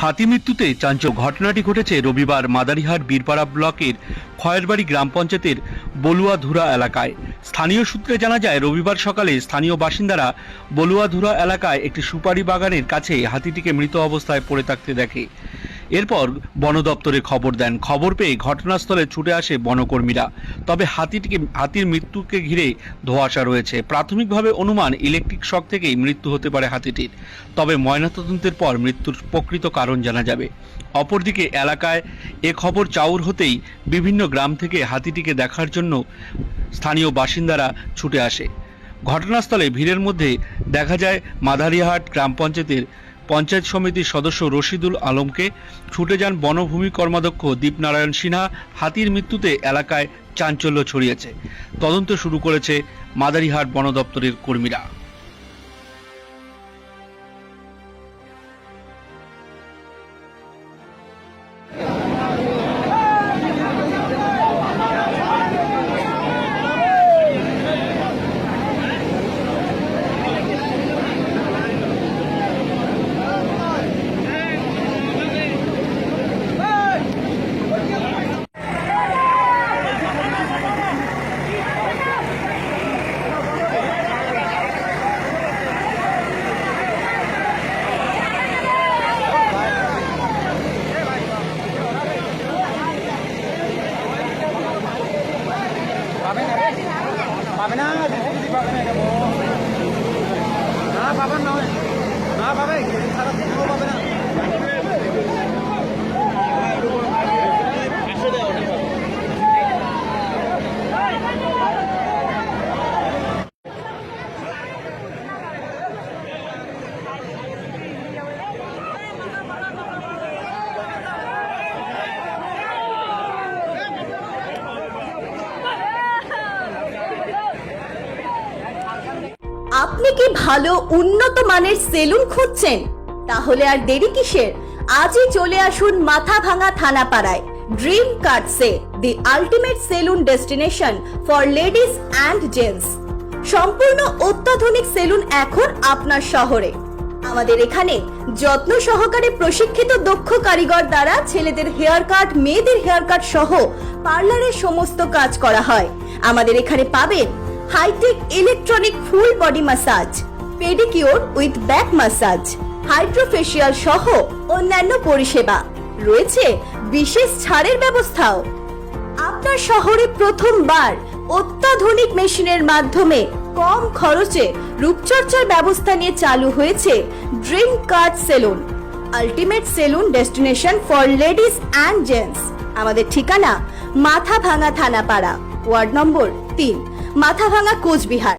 হাতি মৃত্যুতে চাঞ্চল্য ঘটনাটি ঘটেছে রবিবার মাদারিহাট বীরপাড়া ব্লকের খয়েরবাড়ি গ্রাম পঞ্চায়েতের বলুয়াধুরা এলাকায়। স্থানীয় সূত্রে জানা যায়, রবিবার সকালে স্থানীয় বাসিন্দারা বলুয়াধুরা এলাকায় একটি সুপারি বাগানের কাছে হাতিটিকে মৃত অবস্থায় পড়ে থাকতে দেখে। এরপর বন দপ্তরে খবর দেন। খবর পেয়ে ঘটনাস্থলে ছুটে আসে বনকর্মীরা। তবে হাতির মৃত্যুকে ঘিরে ধোঁয়াশা রয়েছে। প্রাথমিকভাবে অনুমান ইলেকট্রিক শক থেকেই মৃত্যু হতে পারে হাতিটির। তবে ময়নাতদন্তের পর মৃত্যুর প্রকৃত কারণ জানা যাবে। অপরদিকে এলাকায় এ খবর চাউর হতেই বিভিন্ন গ্রাম থেকে হাতিটিকে দেখার জন্য স্থানীয় বাসিন্দারা ছুটে আসে। ঘটনাস্থলে ভিড়ের মধ্যে দেখা যায় মাদারিহাট গ্রাম পঞ্চায়েতের পঞ্চায়েত সমিতির সদস্য রশিদুল আলমকে। ছুটে যান বনভূমি কর্মাধ্যক্ষ দীপনারায়ণ সিনহা। হাতির মৃত্যুতে এলাকায় চাঞ্চল্য ছড়িয়েছে। তদন্ত শুরু করেছে মাদারিহাট বন দপ্তরের কর্মীরা। পাবে না পাবে না না পাবেন নয় না পাবে সারা পাবে না। আপনি কি ভালো উন্নত মানের সেলুন খুঁজছেন? তাহলে আর দেরি কিসের? আজই চলে আসুন মাথাভাঙা থানাপাড়ায় dream cuts, the ultimate salon destination for ladies and gents. সম্পূর্ণ অত্যাধুনিক সেলুন এখন আপনার শহরে। আমাদের এখানে যত্ন সহকারে প্রশিক্ষিত দক্ষ কারিগর দ্বারা ছেলেদের হেয়ার কাট, মেয়েদের হেয়ার কাট সহ পার্লারের সমস্ত কাজ করা হয়। আমাদের এখানে পাবেন hitech electronic full body massage, pedicure with back massage, hydrofacial সহ অন্যান্য পরিষেবা রয়েছে। বিশেষ ছাড়ের ব্যবস্থাও। আপনার শহরে প্রথমবার অত্যাধুনিক মেশিনের মাধ্যমে কম খরচে রূপচর্চার ব্যবস্থা নিয়ে চালু হয়েছে dream cut salon, ultimate salon destination for ladies and gents. আমাদের ঠিকানা মাথাভাঙা থানাপাড়া, ওয়ার্ড নম্বর 3, মাথাভাঙা, কোচবিহার।